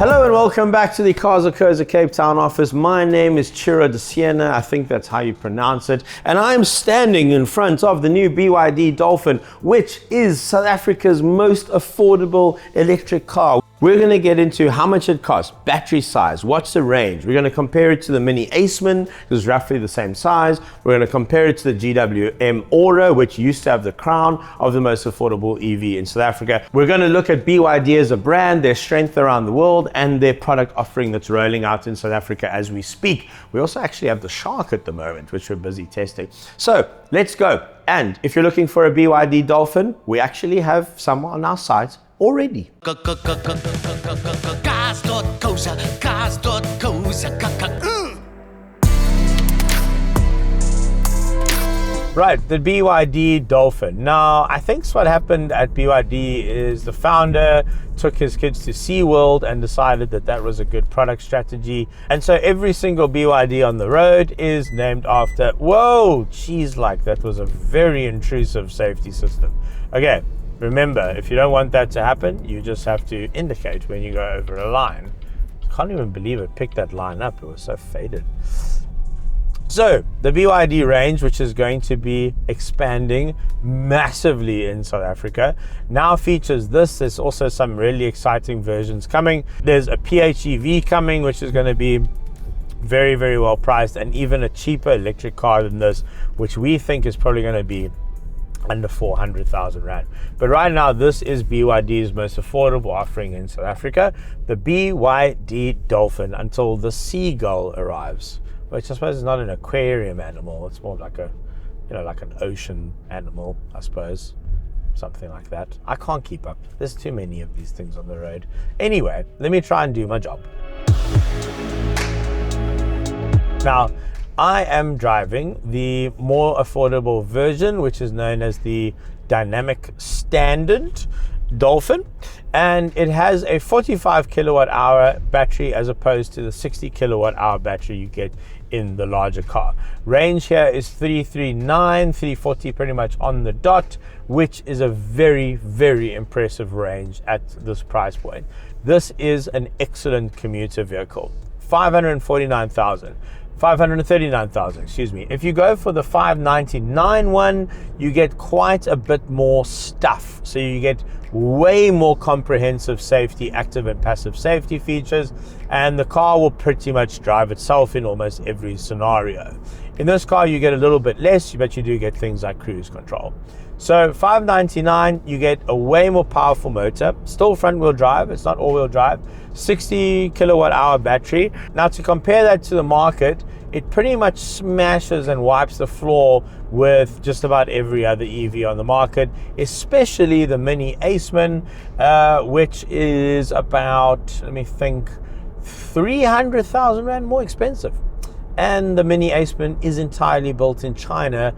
Hello and welcome back to the Cars.co.za Cape Town office. My name is Chiro de Siena, I think that's how you pronounce it, and I'm standing in front of the new BYD Dolphin, which is South Africa's most affordable electric car. We're going to get into how much it costs, battery size, what's the range. We're going to compare it to the Mini Aceman, because it's roughly the same size. We're going to compare it to the GWM Aura, which used to have the crown of the most affordable EV in South Africa. We're going to look at BYD as a brand, their strength around the world, and their product offering that's rolling out in South Africa as we speak. We also actually have the Shark at the moment, which we're busy testing. So let's go. And if you're looking for a BYD Dolphin, we actually have some on our site already. Right, the BYD Dolphin. Now, I think what happened at BYD is the founder took his kids to SeaWorld and decided that that was a good product strategy. And so every single BYD on the road is named after, whoa, geez, like that was a very intrusive safety system. Okay, remember, if you don't want that to happen, you just have to indicate when you go over a line. I can't even believe it picked that line up. It was so faded. So the BYD range, which is going to be expanding massively in South Africa, now features this. There's also some really exciting versions coming. There's a PHEV coming, which is going to be very, very well priced, and even a cheaper electric car than this, which we think is probably going to be under 400,000 Rand. But right now, this is BYD's most affordable offering in South Africa, the BYD Dolphin, until the Seagull arrives, which I suppose is not an aquarium animal. It's more like a, like an ocean animal, I suppose. Something like that. I can't keep up. There's too many of these things on the road. Anyway, let me try and do my job. Now, I am driving the more affordable version, which is known as the Dynamic Standard Dolphin, and it has a 45 kilowatt hour battery as opposed to the 60 kilowatt hour battery you get in the larger car. Range here is 340 pretty much on the dot, which is a very, very impressive range at this price point. This is an excellent commuter vehicle. 539,000, excuse me. If you go for the 599 one, you get quite a bit more stuff. So you get way more comprehensive safety, active and passive safety features, and the car will pretty much drive itself in almost every scenario. In this car, you get a little bit less, but you do get things like cruise control. So 599, you get a way more powerful motor, still front wheel drive, it's not all wheel drive, 60 kilowatt hour battery. Now to compare that to the market, it pretty much smashes and wipes the floor with just about every other EV on the market, especially the Mini Aceman, which is about, let me think, 300,000 Rand more expensive. And the Mini Aceman is entirely built in China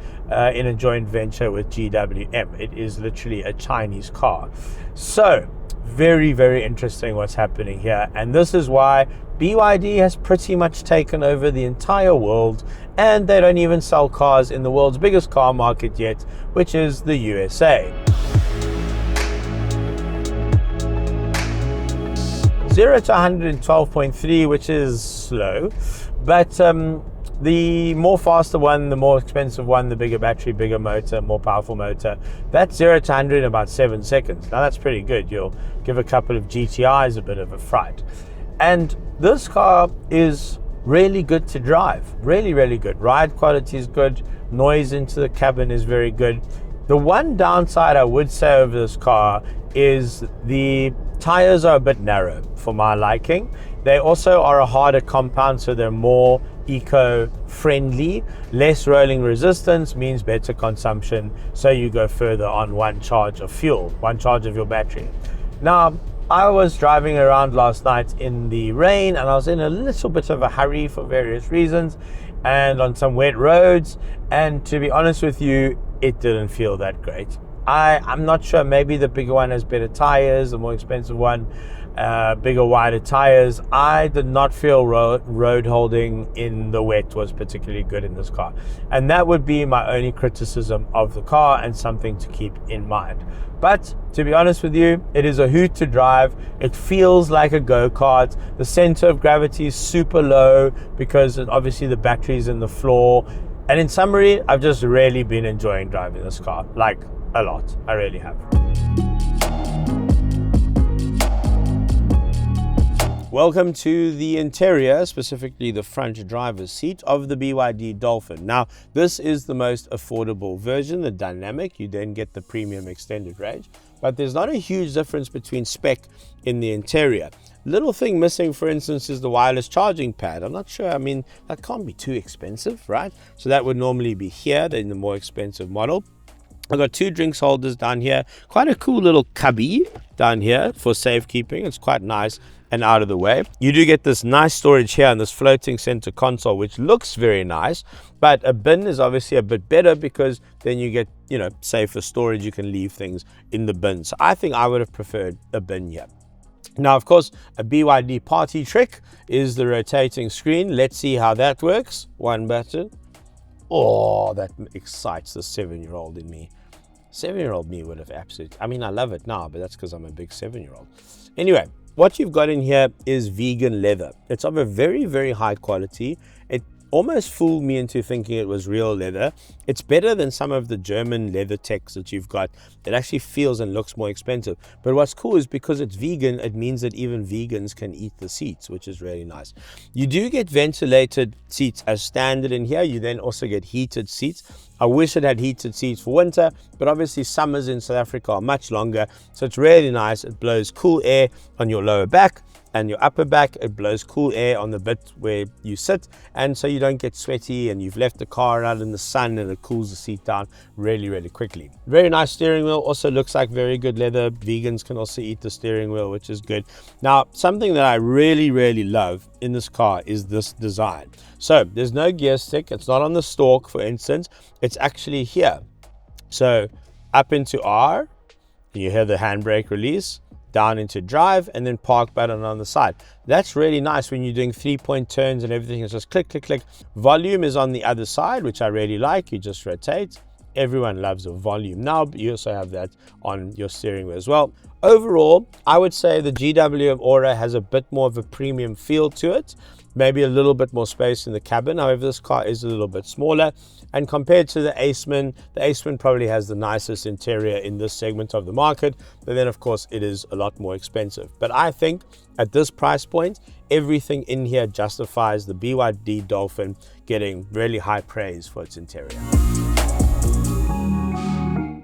in a joint venture with GWM. It is literally a Chinese car. So very, very interesting what's happening here. And this is why BYD has pretty much taken over the entire world, and they don't even sell cars in the world's biggest car market yet, which is the USA. 0 to 112.3, which is slow. But the more faster one, the more expensive one, the bigger battery, bigger motor, more powerful motor, that's 0 to 100 in about 7 seconds. Now that's pretty good. You'll give a couple of GTIs a bit of a fright. And this car is really good to drive. Really, really good. Ride quality is good. Noise into the cabin is very good. The one downside I would say over this car is the tires are a bit narrow for my liking. They also are a harder compound, so they're more eco-friendly. Less rolling resistance means better consumption, so you go further on one charge of fuel, one charge of your battery. Now, I was driving around last night in the rain, and I was in a little bit of a hurry for various reasons, and on some wet roads, and to be honest with you, it didn't feel that great. I'm not sure. Maybe the bigger one has better tires, the more expensive one, bigger, wider tires. I did not feel road holding in the wet was particularly good in this car. And that would be my only criticism of the car and something to keep in mind. But to be honest with you, it is a hoot to drive. It feels like a go-kart. The center of gravity is super low because obviously the battery's in the floor. And in summary, I've just really been enjoying driving this car, like a lot. I really have. Welcome to the interior, specifically the front driver's seat of the BYD Dolphin. Now, this is the most affordable version, the dynamic. You then get the premium extended range, but there's not a huge difference between spec in the interior. Little thing missing, for instance, is the wireless charging pad. I'm not sure, I mean, that can't be too expensive, right? So that would normally be here in the more expensive model. I've got two drinks holders down here, quite a cool little cubby down here for safekeeping. It's quite nice and out of the way. You do get this nice storage here and this floating center console, which looks very nice, but a bin is obviously a bit better because then you get, safer storage. You can leave things in the bin. So I think I would have preferred a bin here. Now, of course, a BYD party trick is the rotating screen. Let's see how that works. One button. Oh, that excites the 7-year-old in me. 7-year-old me would have absolutely, I mean, I love it now, but that's because I'm a big 7-year-old. Anyway, what you've got in here is vegan leather. It's of a very, very high quality. It almost fooled me into thinking it was real leather. It's better than some of the German leather techs that you've got. It actually feels and looks more expensive. But what's cool is because it's vegan, it means that even vegans can eat the seats, which is really nice. You do get ventilated seats as standard in here. You then also get heated seats. I wish it had heated seats for winter, but obviously summers in South Africa are much longer. So it's really nice. It blows cool air on your lower back and your upper back. It blows cool air on the bit where you sit, and so you don't get sweaty and you've left the car out in the sun, and it cools the seat down really, really quickly. Very nice steering wheel. Also looks like very good leather. Vegans can also eat the steering wheel, which is good. Now, something that I really, really love in this car is this design. So there's no gear stick. It's not on the stalk, for instance. It's actually here. So up into R, you hear the handbrake release, down into drive, and then park button on the side. That's really nice when you're doing 3-point turns and everything. It's just click, click, click. Volume is on the other side, which I really like. You just rotate. Everyone loves a volume knob. You also have that on your steering wheel as well. Overall, I would say the GWM Aura has a bit more of a premium feel to it. Maybe a little bit more space in the cabin. However, this car is a little bit smaller. And compared to the Aceman probably has the nicest interior in this segment of the market. But then, of course, it is a lot more expensive. But I think at this price point, everything in here justifies the BYD Dolphin getting really high praise for its interior.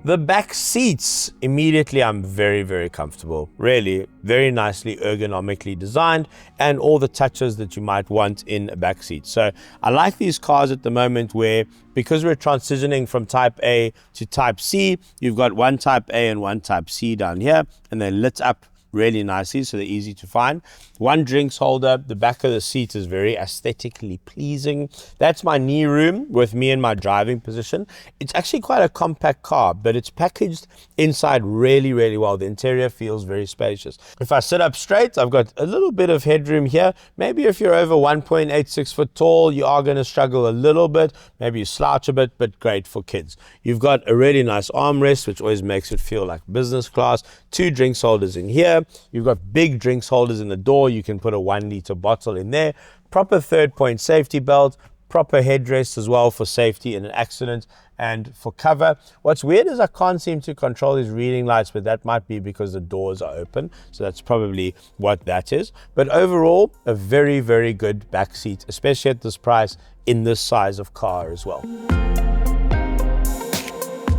The back seats, immediately I'm very, very comfortable. Really, very nicely ergonomically designed, and all the touches that you might want in a back seat. So I like these cars at the moment where, because we're transitioning from type A to type C, you've got one type A and one type C down here, and they're lit up really nicely, so they're easy to find. One drinks holder. The back of the seat is very aesthetically pleasing. That's my knee room with me in my driving position. It's actually quite a compact car, but it's packaged inside really, really well. The interior feels very spacious. If I sit up straight, I've got a little bit of headroom here. Maybe if you're over 1.86 foot tall, you are going to struggle a little bit. Maybe you slouch a bit, but great for kids. You've got a really nice armrest, which always makes it feel like business class. Two drinks holders in here. You've got big drinks holders in the door. You can put a 1 liter bottle in there. Proper 3rd-point safety belt. Proper headrest as well for safety in an accident and for cover. What's weird is I can't seem to control these reading lights, but that might be because the doors are open. So that's probably what that is. But overall, a very, very good back seat, especially at this price in this size of car as well.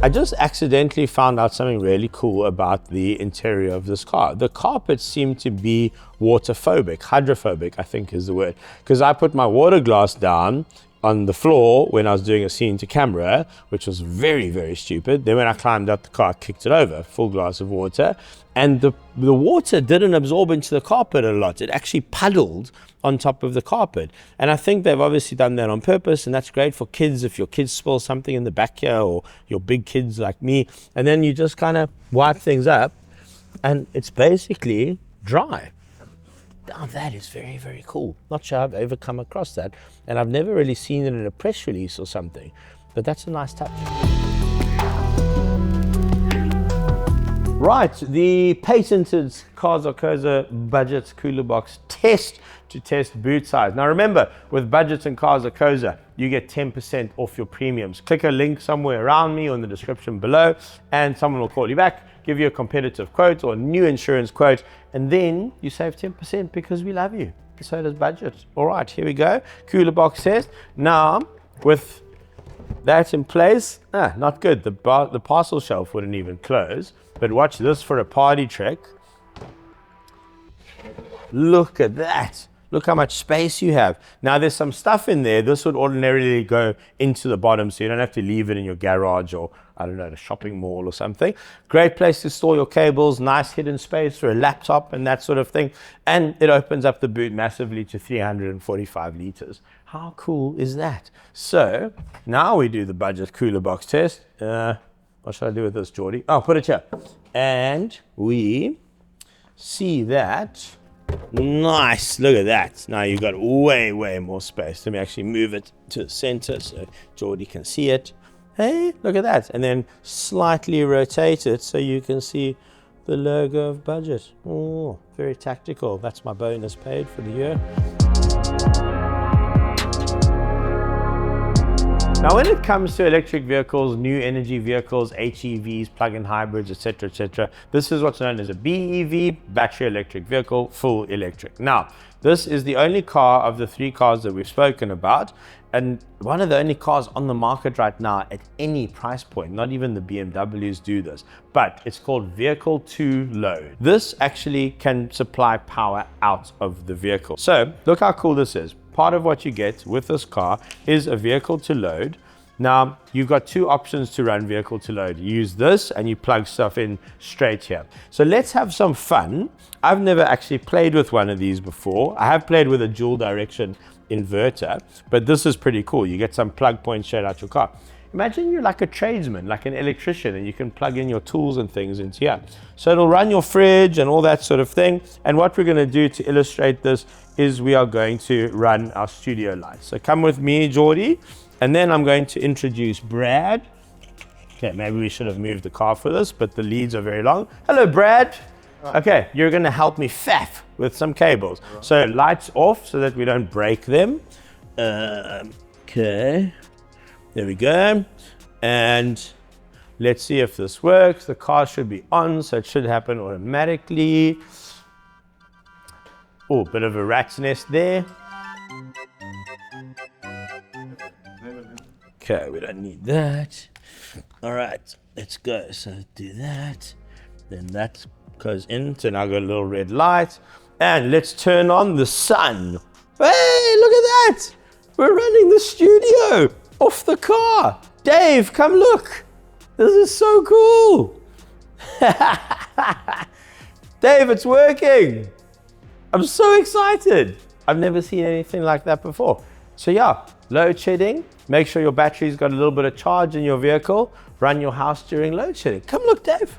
I just accidentally found out something really cool about the interior of this car. The carpets seem to be waterphobic, hydrophobic, I think is the word. Because I put my water glass down on the floor when I was doing a scene to camera, which was very, very stupid. Then when I climbed up the car, I kicked it over, full glass of water. And the water didn't absorb into the carpet a lot. It actually puddled on top of the carpet. And I think they've obviously done that on purpose, and that's great for kids if your kids spill something in the back here, or your big kids like me. And then you just kind of wipe things up, and it's basically dry. Now that is very, very cool. Not sure I've ever come across that, and I've never really seen it in a press release or something, but that's a nice touch. Right, the patented Cars.co.za budget cooler box test to test boot size. Now remember, with budgets and Cars.co.za, you get 10% off your premiums. Click a link somewhere around me or in the description below, and someone will call you back, give you a competitive quote or a new insurance quote, and then you save 10% because we love you. So does budget. All right, here we go. Cooler box test. Now, with that in place, not good. The parcel shelf wouldn't even close. But watch this for a party trick. Look at that. Look how much space you have. Now there's some stuff in there. This would ordinarily go into the bottom, so you don't have to leave it in your garage or, I don't know, a shopping mall or something. Great place to store your cables, nice hidden space for a laptop and that sort of thing. And it opens up the boot massively to 345 liters. How cool is that? So now we do the budget cooler box test. What should I do with this, Geordie? Oh, put it here. And we see that. Nice, look at that. Now you've got way, way more space. Let me actually move it to the center so Geordie can see it. Hey, look at that. And then slightly rotate it so you can see the logo of budget. Oh, very tactical. That's my bonus paid for the year. Now, when it comes to electric vehicles, new energy vehicles, HEVs, plug-in hybrids, etc., this is what's known as a BEV, battery electric vehicle, full electric. Now, this is the only car of the 3 cars that we've spoken about, and one of the only cars on the market right now at any price point. Not even the BMWs do this, but it's called vehicle to load. This actually can supply power out of the vehicle. So look how cool this is. Part of what you get with this car is a vehicle to load. Now, you've got 2 options to run vehicle to load. You use this and you plug stuff in straight here. So let's have some fun. I've never actually played with one of these before. I have played with a dual direction inverter, but this is pretty cool. You get some plug points straight out your car. Imagine you're like a tradesman, like an electrician, and you can plug in your tools and things into here. So it'll run your fridge and all that sort of thing. And what we're going to do to illustrate this is we are going to run our studio lights. So come with me, Geordie, and then I'm going to introduce Brad. Okay, maybe we should have moved the car for this, but the leads are very long. Hello, Brad. Okay, you're going to help me faff with some cables. So lights off so that we don't break them. Okay. There we go. And let's see if this works. The car should be on, so it should happen automatically. Oh, bit of a rat's nest there. Okay, we don't need that. All right, let's go. So do that. Then that goes in. So now I've got a little red light. And let's turn on the sun. Hey, look at that. We're running the studio off the car. Dave, come look. This is so cool. Dave, it's working. I'm so excited. I've never seen anything like that before. So yeah, load shedding. Make sure your battery's got a little bit of charge in your vehicle. Run your house during load shedding. Come look, Dave.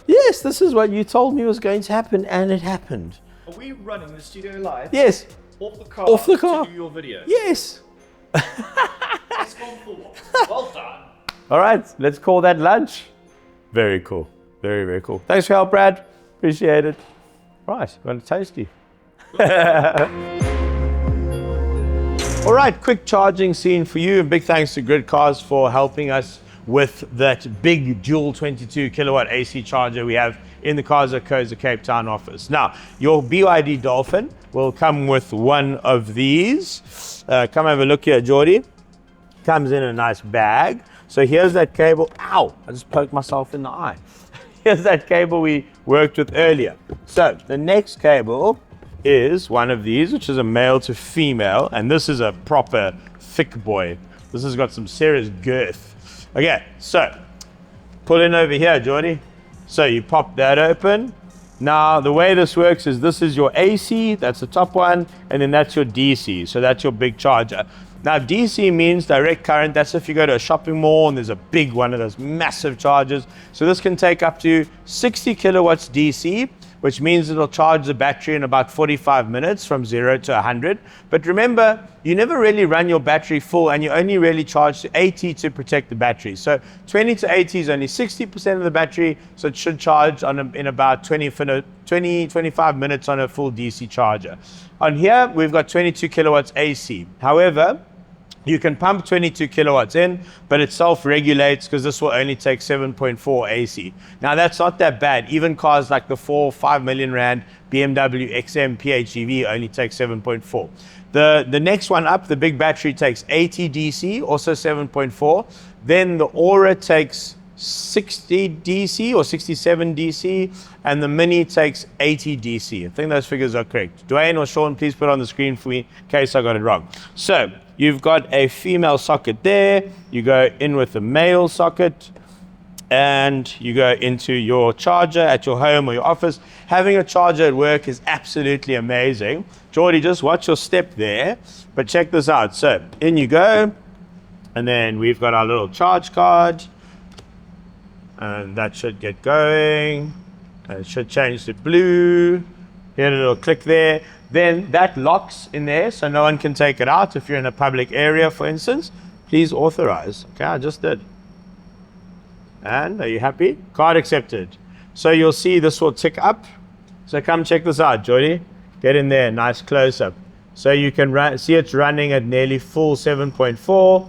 Yes, this is what you told me was going to happen, and it happened. Are we running the studio live? Yes. Off the car. Off the car. To do your video. Yes. That's gone full. Well done. All right, let's call that lunch. Very cool. Very, very cool. Thanks for your help, Brad. Appreciate it. Right, going to taste you. All right, quick charging scene for you. And big thanks to Grid Cars for helping us with that big dual 22 kilowatt AC charger we have in the Cars.co.za Cape Town office. Now, your BYD Dolphin will come with one of these. Come have a look here, Geordie. Comes in a nice bag. So here's that cable. Ow, I just poked myself in the eye. Here's that cable we worked with earlier. So the next cable is one of these, which is a male to female, and this is a proper thick boy. This has got some serious girth. Okay, so pull in over here, Jordy. So you pop that open. Now, the way this works is this is your AC, that's the top one, and then that's your DC, so that's your big charger. Now, DC means direct current. That's if you go to a shopping mall and there's a big one of those massive chargers. So this can take up to 60 kilowatts DC, which means it'll charge the battery in about 45 minutes from 0 to 100. But remember, you never really run your battery full, and you only really charge to 80 to protect the battery. So 20 to 80 is only 60% of the battery, so it should charge in about 25 minutes on a full DC charger. On here, we've got 22 kilowatts AC. However, you can pump 22 kilowatts in, but it self-regulates because this will only take 7.4 AC. Now, that's not that bad. Even cars like the 4-5 million rand BMW XM PHEV only take 7.4. The next one up, the big battery, takes 80 DC, also 7.4. Then the Aura takes 60 DC or 67 DC, and the Mini takes 80 DC. I think those figures are correct. Dwayne or Sean, please put on the screen for me in case I got it wrong. So you've got a female socket there, you go in with a male socket, and you go into your charger at your home or your office. Having a charger at work is absolutely amazing. Jordy, just watch your step there, but check this out. So in you go, and then we've got our little charge card, and that should get going. And it should change to blue. Hit a little click there. Then that locks in there, so no one can take it out. If you're in a public area, for instance, please authorize. Okay, I just did. And are you happy? Card accepted. So you'll see this will tick up. So come check this out, Jordy. Get in there, nice close up. So you can see it's running at nearly full 7.4.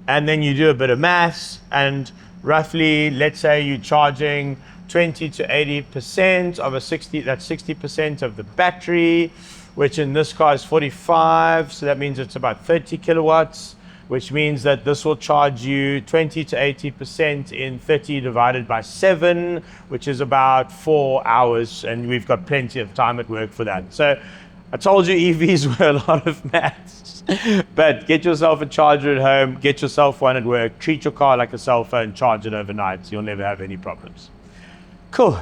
And then you do a bit of maths, and roughly, let's say you're charging 20 to 80% of a 60, that's 60% of the battery, which in this car is 45. So that means it's about 30 kilowatts, which means that this will charge you 20 to 80% in 30 divided by 7, which is about 4 hours. And we've got plenty of time at work for that. So I told you EVs were a lot of maths, but get yourself a charger at home, get yourself one at work, treat your car like a cell phone, charge it overnight. You'll never have any problems. Cool.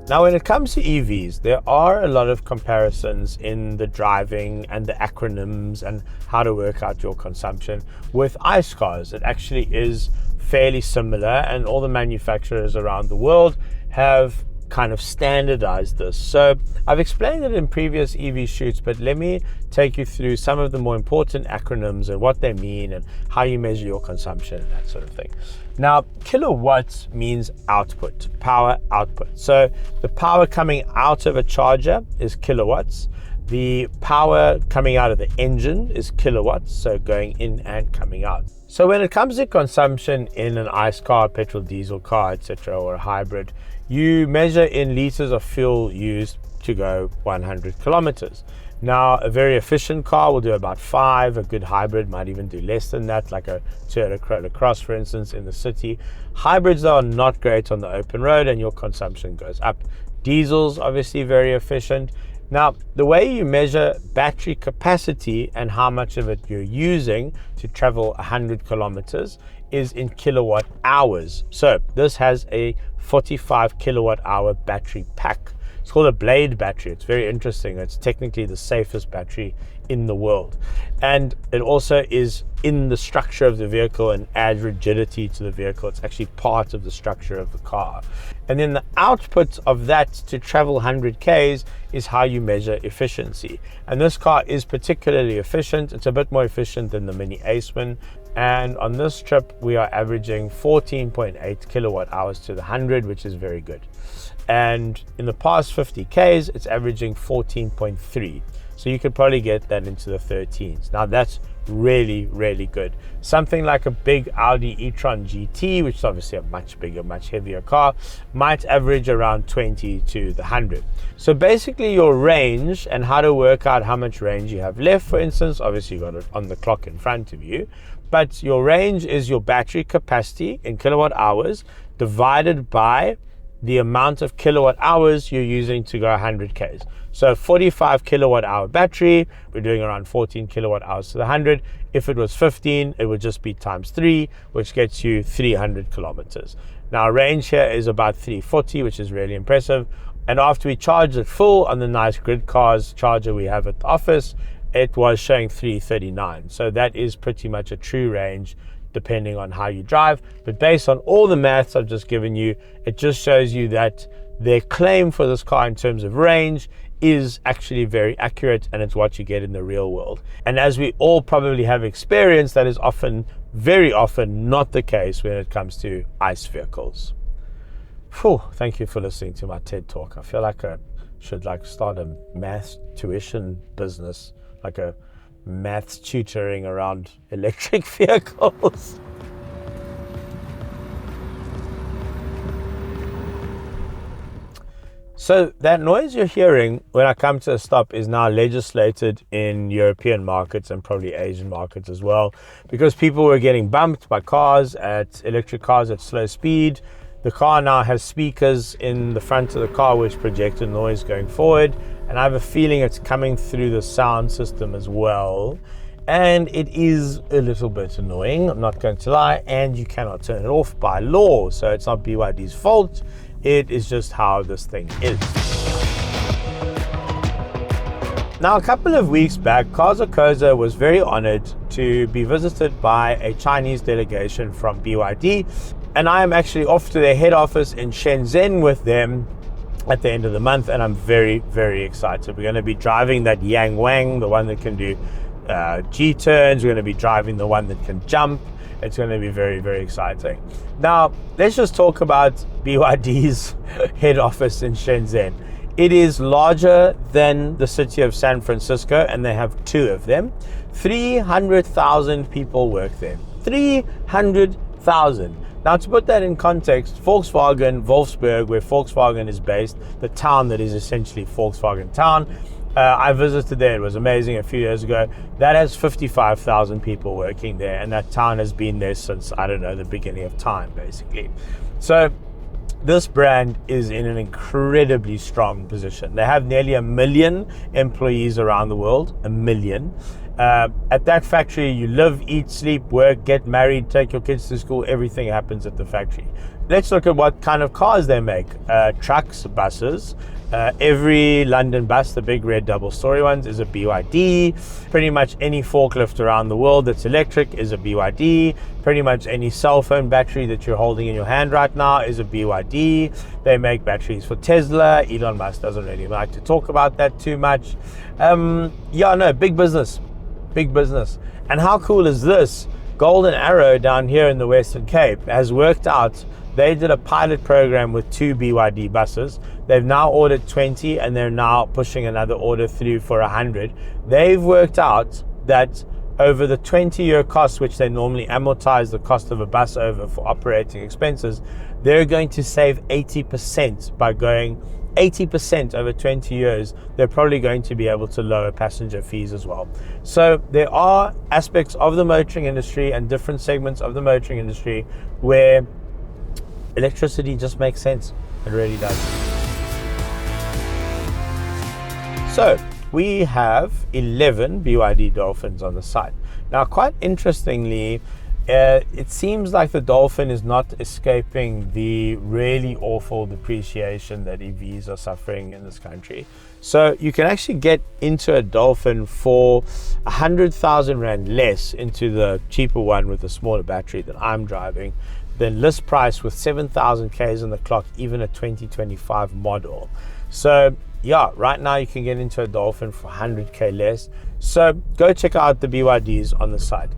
Now, when it comes to EVs, there are a lot of comparisons in the driving and the acronyms and how to work out your consumption. With ICE cars, it actually is fairly similar, and all the manufacturers around the world have kind of standardized this. So I've explained it in previous EV shoots, but let me take you through some of the more important acronyms and what they mean and how you measure your consumption and that sort of thing. Now, kilowatts means output, power output. So the power coming out of a charger is kilowatts. The power coming out of the engine is kilowatts, so going in and coming out. So when it comes to consumption in an ICE car, petrol, diesel car, etc., or a hybrid, you measure in liters of fuel used to go 100 kilometers. Now, a very efficient car will do about 5. A good hybrid might even do less than that, like a Toyota Corolla Cross, for instance, in the city. Hybrids are not great on the open road, and your consumption goes up. Diesel's obviously very efficient. Now, the way you measure battery capacity and how much of it you're using to travel 100 kilometers is in kilowatt hours. So this has a 45 kilowatt hour battery pack. It's called a blade battery. It's very interesting. It's technically the safest battery in the world. And it also is in the structure of the vehicle and adds rigidity to the vehicle. It's actually part of the structure of the car. And then the output of that to travel 100 Ks is how you measure efficiency. And this car is particularly efficient. It's a bit more efficient than the Mini Aceman. And on this trip, we are averaging 14.8 kilowatt hours to the 100, which is very good. And in the past 50 Ks, it's averaging 14.3. So you could probably get that into the 13s. Now that's really, really good. Something like a big Audi e-tron GT, which is obviously a much bigger, much heavier car, might average around 20 to the 100. So basically your range and how to work out how much range you have left, for instance, obviously you got it on the clock in front of you, but your range is your battery capacity in kilowatt hours divided by the amount of kilowatt hours you're using to go 100 Ks. So 45 kilowatt hour battery, we're doing around 14 kilowatt hours to the 100. If it was 15, it would just be times 3, which gets you 300 kilometers. Now range here is about 340, which is really impressive. And after we charged it full on the nice Grid Cars charger we have at the office, it was showing 339. So that is pretty much a true range depending on how you drive. But based on all the maths I've just given you, it just shows you that their claim for this car in terms of range is actually very accurate, and it's what you get in the real world. And as we all probably have experienced, that is often, very often, not the case when it comes to ICE vehicles. Phew, thank you for listening to my TED Talk. I feel like I should start a maths tuition business, like a maths tutoring around electric vehicles. So that noise you're hearing when I come to a stop is now legislated in European markets and probably Asian markets as well, because people were getting bumped by electric cars at slow speed. The car now has speakers in the front of the car which project a noise going forward, and I have a feeling it's coming through the sound system as well. And it is a little bit annoying, I'm not going to lie, and you cannot turn it off by law. So it's not BYD's fault, it is just how this thing is. Now, a couple of weeks back, Cars.co.za was very honored to be visited by a Chinese delegation from BYD, and I am actually off to their head office in Shenzhen with them at the end of the month, and I'm very, very excited. We're going to be driving that Yang Wang, the one that can do G-turns. We're going to be driving the one that can jump. It's going to be very, very exciting. Now, let's just talk about BYD's head office in Shenzhen. It is larger than the city of San Francisco, and they have 2 of them. 300,000 people work there. 300,000. Now, to put that in context, Volkswagen, Wolfsburg, where Volkswagen is based, the town that is essentially Volkswagen town, I visited there. It was amazing a few years ago. That has 55,000 people working there, and that town has been there since, I don't know, the beginning of time, basically. So this brand is in an incredibly strong position. They have nearly 1 million employees around the world, 1 million. At that factory, you live, eat, sleep, work, get married, take your kids to school. Everything happens at the factory. Let's look at what kind of cars they make. Trucks, buses. Every London bus, the big red double-story ones, is a BYD. Pretty much any forklift around the world that's electric is a BYD. Pretty much any cell phone battery that you're holding in your hand right now is a BYD. They make batteries for Tesla. Elon Musk doesn't really like to talk about that too much. Big business. Big business. And how cool is this? Golden Arrow down here in the Western Cape has worked out. They did a pilot program with 2 BYD buses. They've now ordered 20, and they're now pushing another order through for 100. They've worked out that over the 20-year cost, which they normally amortize the cost of a bus over for operating expenses, they're going to save 80% by going 80% over 20 years. They're probably going to be able to lower passenger fees as well. So there are aspects of the motoring industry and different segments of the motoring industry where electricity just makes sense. It really does. So we have 11 BYD Dolphins on the site. Now, quite interestingly, it seems like the Dolphin is not escaping the really awful depreciation that EVs are suffering in this country. So you can actually get into a Dolphin for 100,000 Rand less into the cheaper one with the smaller battery that I'm driving than list price with 7,000 Ks on the clock, even a 2025 model. So yeah, right now you can get into a Dolphin for 100K less. So go check out the BYDs on the site.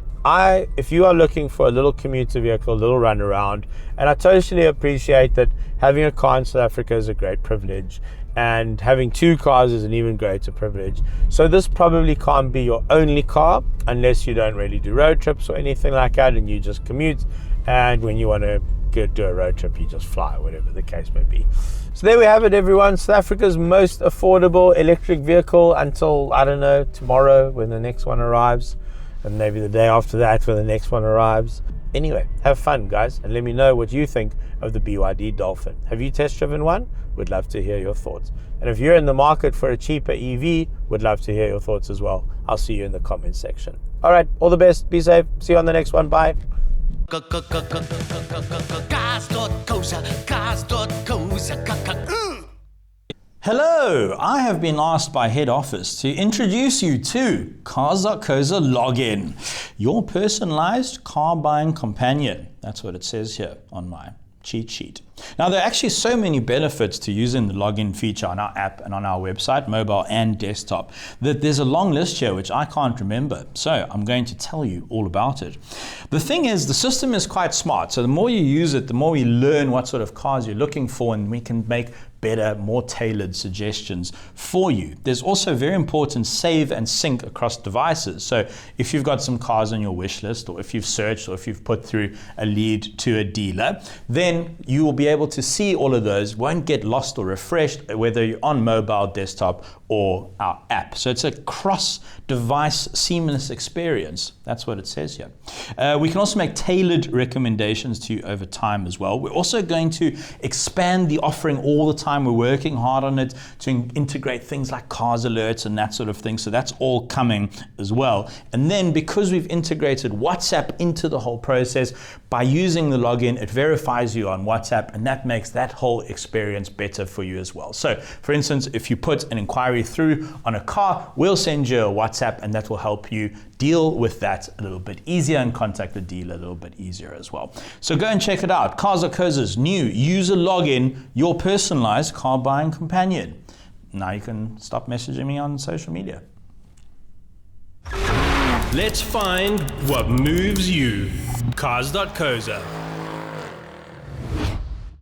If you are looking for a little commuter vehicle, a little run around, and I totally appreciate that having a car in South Africa is a great privilege, and having 2 cars is an even greater privilege. So this probably can't be your only car unless you don't really do road trips or anything like that, and you just commute. And when you want to do a road trip, you just fly, whatever the case may be. So there we have it, everyone. South Africa's most affordable electric vehicle until, I don't know, tomorrow when the next one arrives, and maybe the day after that when the next one arrives. Anyway, have fun, guys, and let me know what you think of the BYD Dolphin. Have you test driven one? Would love to hear your thoughts. And if you're in the market for a cheaper EV, would love to hear your thoughts as well. I'll see you in the comments section. All right, all the best. Be safe. See you on the next one. Bye. Hello, I have been asked by head office to introduce you to Cars.co.za login, your personalized car buying companion. That's what it says here on my cheat sheet. Now, there are actually so many benefits to using the login feature on our app and on our website, mobile and desktop, that there's a long list here which I can't remember. So I'm going to tell you all about it. The thing is, the system is quite smart. So the more you use it, the more we learn what sort of cars you're looking for, and we can make better, more tailored suggestions for you. There's also very important save and sync across devices. So if you've got some cars on your wish list, or if you've searched, or if you've put through a lead to a dealer, then you will be able to see all of those, won't get lost or refreshed, whether you're on mobile, desktop, or our app. So it's a cross-device seamless experience. That's what it says here. We can also make tailored recommendations to you over time as well. We're also going to expand the offering all the time. We're working hard on it to integrate things like cars alerts and that sort of thing. So that's all coming as well. And then because we've integrated WhatsApp into the whole process, by using the login, it verifies you on WhatsApp, and that makes that whole experience better for you as well. So for instance, if you put an inquiry through on a car, we'll send you a WhatsApp, and that will help you deal with that a little bit easier and contact the dealer a little bit easier as well. So go and check it out. Cars.co.za's new user login, your personalized car buying companion. Now you can stop messaging me on social media. Let's find what moves you. Cars.co.za.